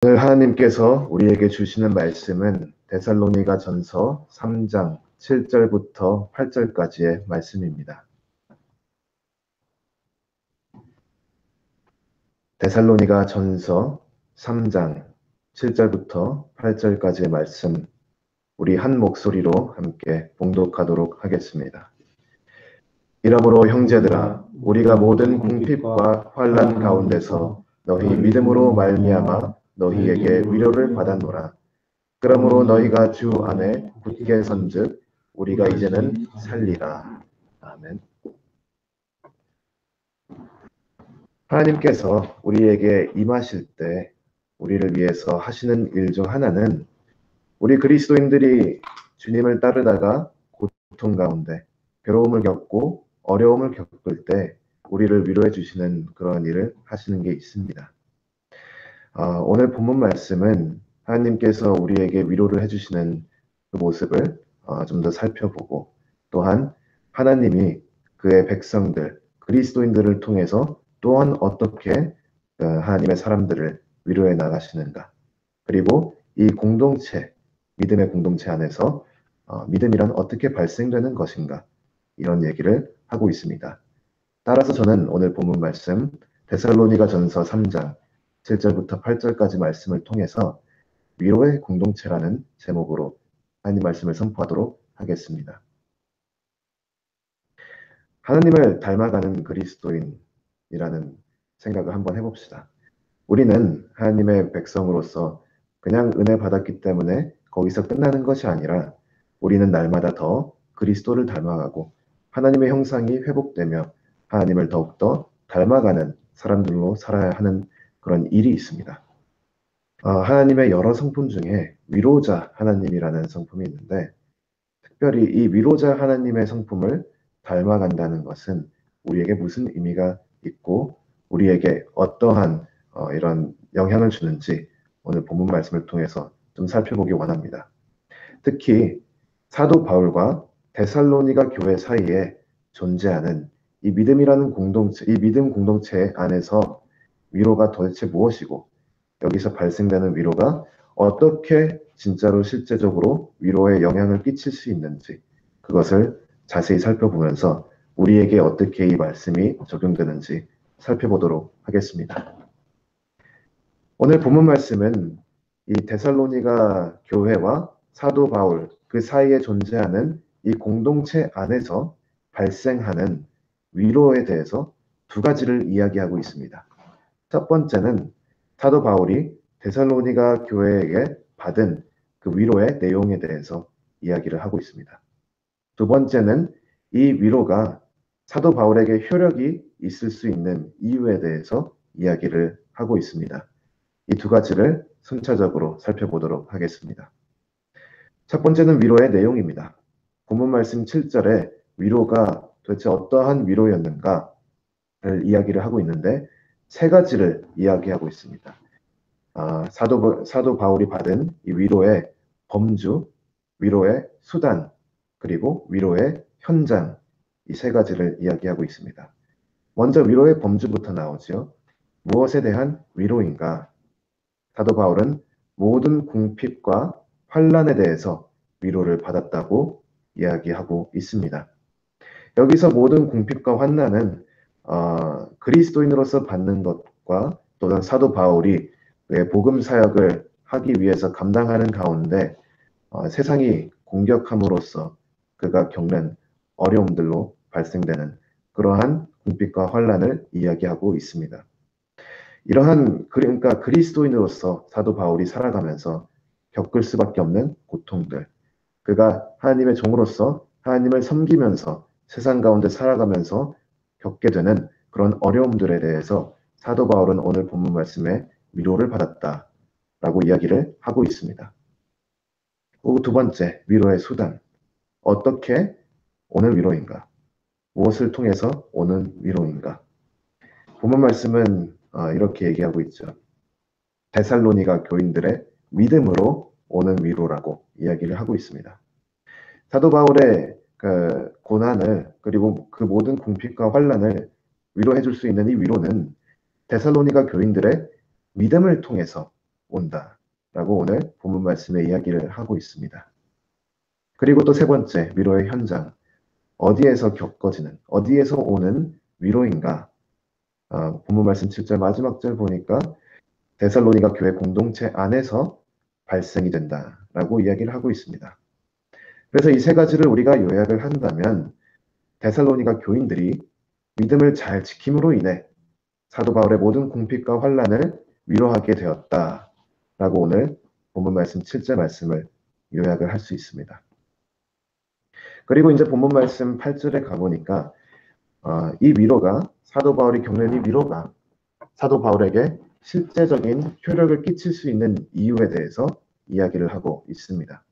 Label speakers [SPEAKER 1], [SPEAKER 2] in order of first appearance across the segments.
[SPEAKER 1] 오늘 하나님께서 우리에게 주시는 말씀은 데살로니가 전서 3장 7절부터 8절까지의 말씀입니다. 데살로니가 전서 3장 7절부터 8절까지의 말씀, 우리 한 목소리로 함께 봉독하도록 하겠습니다. 이러므로 형제들아, 우리가 모든 궁핍과 환난 가운데서 너희 믿음으로 말미암아 너희에게 위로를 받았노라. 그러므로 너희가 주 안에 굳게 선즉 우리가 이제는 살리라. 아멘. 하나님께서 우리에게 임하실 때 우리를 위해서 하시는 일 중 하나는 우리 그리스도인들이 주님을 따르다가 고통 가운데 괴로움을 겪고 어려움을 겪을 때 우리를 위로해 주시는 그런 일을 하시는 게 있습니다. 오늘 본문 말씀은 하나님께서 우리에게 위로를 해주시는 그 모습을 좀 더 살펴보고, 또한 하나님이 그의 백성들, 그리스도인들을 통해서 또한 어떻게 하나님의 사람들을 위로해 나가시는가, 그리고 이 공동체, 믿음의 공동체 안에서 믿음이란 어떻게 발생되는 것인가, 이런 얘기를 하고 있습니다. 따라서 저는 오늘 본문 말씀 데살로니가 전서 3장 7절부터 8절까지 말씀을 통해서 위로의 공동체라는 제목으로 하나님 말씀을 선포하도록 하겠습니다. 하나님을 닮아가는 그리스도인이라는 생각을 한번 해봅시다. 우리는 하나님의 백성으로서 그냥 은혜 받았기 때문에 거기서 끝나는 것이 아니라 우리는 날마다 더 그리스도를 닮아가고 하나님의 형상이 회복되며 하나님을 더욱더 닮아가는 사람들로 살아야 하는 그런 일이 있습니다. 하나님의 여러 성품 중에 위로자 하나님이라는 성품이 있는데, 특별히 이 위로자 하나님의 성품을 닮아간다는 것은 우리에게 무슨 의미가 있고 우리에게 어떠한 이런 영향을 주는지 오늘 본문 말씀을 통해서 좀 살펴보기 원합니다. 특히 사도 바울과 데살로니가 교회 사이에 존재하는 이 믿음이라는 공동체, 이 믿음 공동체 안에서 위로가 도대체 무엇이고, 여기서 발생되는 위로가 어떻게 진짜로 실제적으로 위로에 영향을 끼칠 수 있는지, 그것을 자세히 살펴보면서 우리에게 어떻게 이 말씀이 적용되는지 살펴보도록 하겠습니다. 오늘 본문 말씀은 이 데살로니가 교회와 사도 바울 그 사이에 존재하는 이 공동체 안에서 발생하는 위로에 대해서 두 가지를 이야기하고 있습니다. 첫 번째는 사도 바울이 데살로니가 교회에게 받은 그 위로의 내용에 대해서 이야기를 하고 있습니다. 두 번째는 이 위로가 사도 바울에게 효력이 있을 수 있는 이유에 대해서 이야기를 하고 있습니다. 이 두 가지를 순차적으로 살펴보도록 하겠습니다. 첫 번째는 위로의 내용입니다. 본문 말씀 7절에 위로가 도대체 어떠한 위로였는가를 이야기를 하고 있는데 세 가지를 이야기하고 있습니다. 사도 바울이 받은 이 위로의 범주, 위로의 수단, 그리고 위로의 현장, 이 세 가지를 이야기하고 있습니다. 먼저 위로의 범주부터 나오죠. 무엇에 대한 위로인가? 사도 바울은 모든 궁핍과 환난에 대해서 위로를 받았다고 이야기하고 있습니다. 여기서 모든 궁핍과 환난은 그리스도인으로서 받는 것과 또는 사도 바울이 복음 사역을 하기 위해서 감당하는 가운데 세상이 공격함으로써 그가 겪는 어려움들로 발생되는 그러한 궁핍과 환난을 이야기하고 있습니다. 그러니까 그리스도인으로서 사도 바울이 살아가면서 겪을 수밖에 없는 고통들, 그가 하나님의 종으로서 하나님을 섬기면서 세상 가운데 살아가면서 겪게 되는 그런 어려움들에 대해서 사도 바울은 오늘 본문 말씀에 위로를 받았다라고 이야기를 하고 있습니다. 그리고 두 번째, 위로의 수단. 어떻게 오는 위로인가? 무엇을 통해서 오는 위로인가? 본문 말씀은 이렇게 얘기하고 있죠. 데살로니가 교인들의 믿음으로 오는 위로라고 이야기를 하고 있습니다. 사도 바울의 그 고난을, 그리고 그 모든 궁핍과 환난을 위로해 줄 수 있는 이 위로는 데살로니가 교인들의 믿음을 통해서 온다라고 오늘 본문 말씀에 이야기를 하고 있습니다. 그리고 또 세 번째, 위로의 현장. 어디에서 겪어지는, 어디에서 오는 위로인가? 본문 말씀 7절 마지막 절 보니까 데살로니가 교회 공동체 안에서 발생이 된다라고 이야기를 하고 있습니다. 그래서 이 세 가지를 우리가 요약을 한다면 데살로니가 교인들이 믿음을 잘 지킴으로 인해 사도 바울의 모든 궁핍과 환난을 위로하게 되었다라고 오늘 본문 말씀 7절 말씀을 요약을 할 수 있습니다. 그리고 이제 본문 말씀 8절에 가보니까 이 위로가 사도 바울이 겪는 이 위로가 사도 바울에게 실제적인 효력을 끼칠 수 있는 이유에 대해서 이야기를 하고 있습니다.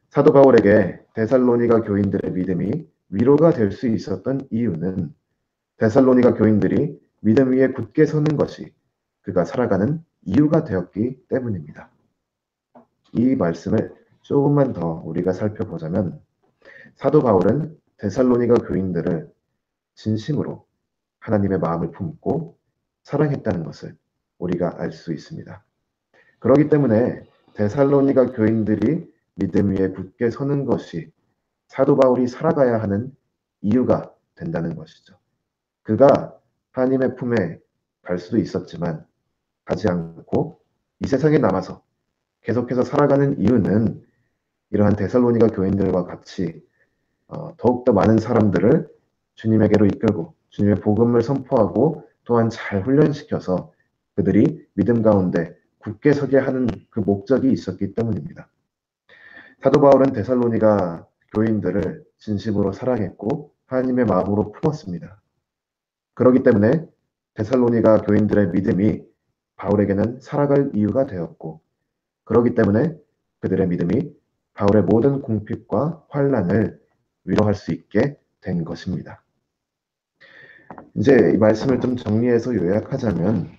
[SPEAKER 1] 사도 바울에게 데살로니가 교인들의 믿음이 위로가 될 수 있었던 이유는 데살로니가 교인들이 믿음 위에 굳게 서는 것이 그가 살아가는 이유가 되었기 때문입니다. 이 말씀을 조금만 더 우리가 살펴보자면 사도 바울은 데살로니가 교인들을 진심으로 하나님의 마음을 품고 사랑했다는 것을 우리가 알 수 있습니다. 그렇기 때문에 데살로니가 교인들이 믿음 위에 굳게 서는 것이 사도 바울이 살아가야 하는 이유가 된다는 것이죠. 그가 하나님의 품에 갈 수도 있었지만 가지 않고 이 세상에 남아서 계속해서 살아가는 이유는 이러한 데살로니가 교인들과 같이 더욱더 많은 사람들을 주님에게로 이끌고 주님의 복음을 선포하고 또한 잘 훈련시켜서 그들이 믿음 가운데 굳게 서게 하는 그 목적이 있었기 때문입니다. 사도 바울은 데살로니가 교인들을 진심으로 사랑했고 하나님의 마음으로 품었습니다. 그렇기 때문에 데살로니가 교인들의 믿음이 바울에게는 살아갈 이유가 되었고 그렇기 때문에 그들의 믿음이 바울의 모든 궁핍과 환난을 위로할 수 있게 된 것입니다. 이제 이 말씀을 좀 정리해서 요약하자면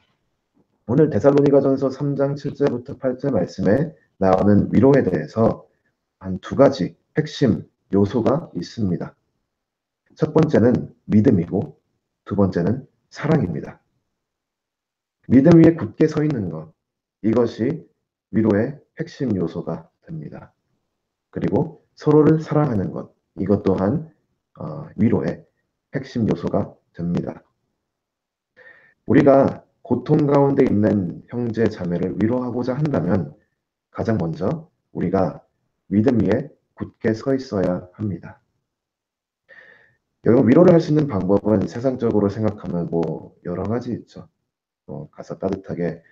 [SPEAKER 1] 오늘 데살로니가전서 3장 7절부터 8절 말씀에 나오는 위로에 대해서 한 두 가지 핵심 요소가 있습니다. 첫 번째는 믿음이고 두 번째는 사랑입니다. 믿음 위에 굳게 서 있는 것, 이것이 위로의 핵심 요소가 됩니다. 그리고 서로를 사랑하는 것, 이것 또한 위로의 핵심 요소가 됩니다. 우리가 고통 가운데 있는 형제 자매를 위로하고자 한다면 가장 먼저 우리가 믿음 위에 굳게 서 있어야 합니다. 여러분, 위로를 할 수 있는 방법은 세상적으로 생각하면 여러 가지 있죠. 가서 따뜻하게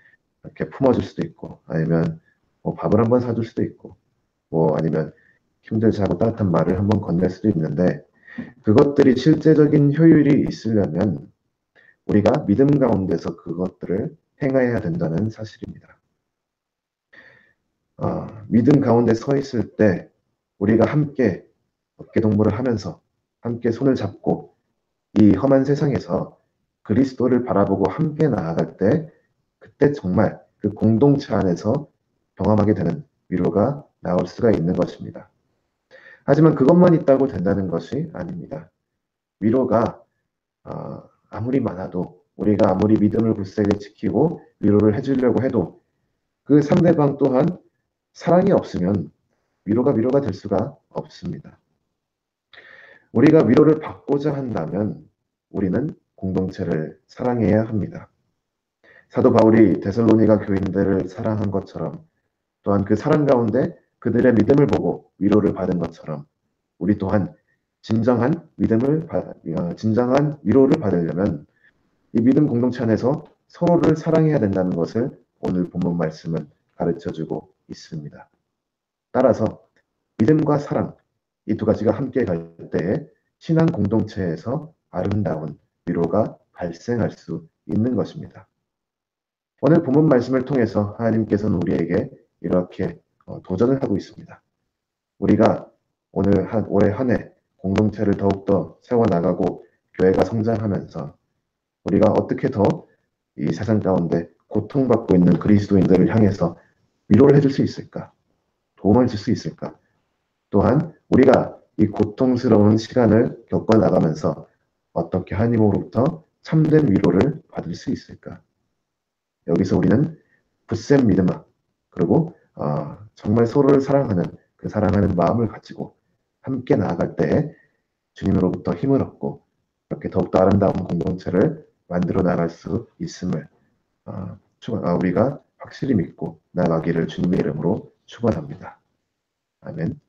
[SPEAKER 1] 이렇게 품어줄 수도 있고 아니면 밥을 한번 사줄 수도 있고 아니면 힘들지 하고 따뜻한 말을 한번 건넬 수도 있는데 그것들이 실제적인 효율이 있으려면 우리가 믿음 가운데서 그것들을 행해야 된다는 사실입니다. 믿음 가운데 서 있을 때 우리가 함께 어깨동무를 하면서 함께 손을 잡고 이 험한 세상에서 그리스도를 바라보고 함께 나아갈 때 그때 정말 그 공동체 안에서 경험하게 되는 위로가 나올 수가 있는 것입니다. 하지만 그것만 있다고 된다는 것이 아닙니다. 위로가 아무리 많아도 우리가 아무리 믿음을 굳세게 지키고 위로를 해주려고 해도 그 상대방 또한 사랑이 없으면 위로가 될 수가 없습니다. 우리가 위로를 받고자 한다면 우리는 공동체를 사랑해야 합니다. 사도 바울이 데살로니가 교인들을 사랑한 것처럼 또한 그 사랑 가운데 그들의 믿음을 보고 위로를 받은 것처럼 우리 또한 진정한 위로를 받으려면 이 믿음 공동체 안에서 서로를 사랑해야 된다는 것을 오늘 본문 말씀은 가르쳐주고 있습니다. 따라서 믿음과 사랑, 이 두 가지가 함께 갈 때에 신앙 공동체에서 아름다운 위로가 발생할 수 있는 것입니다. 오늘 본문 말씀을 통해서 하나님께서는 우리에게 이렇게 도전을 하고 있습니다. 우리가 올해 한 해 공동체를 더욱더 세워나가고 교회가 성장하면서 우리가 어떻게 더 이 세상 가운데 고통받고 있는 그리스도인들을 향해서 위로를 해줄 수 있을까? 도움을 줄 수 있을까? 또한 우리가 이 고통스러운 시간을 겪어나가면서 어떻게 하나님으로부터 참된 위로를 받을 수 있을까? 여기서 우리는 굳센 믿음, 그리고 정말 서로를 사랑하는 그 사랑하는 마음을 가지고 함께 나아갈 때 주님으로부터 힘을 얻고 이렇게 더욱더 아름다운 공동체를 만들어 나갈 수 있음을 우리가 확실히 믿고 나아가기를 주님의 이름으로 축원합니다. 아멘.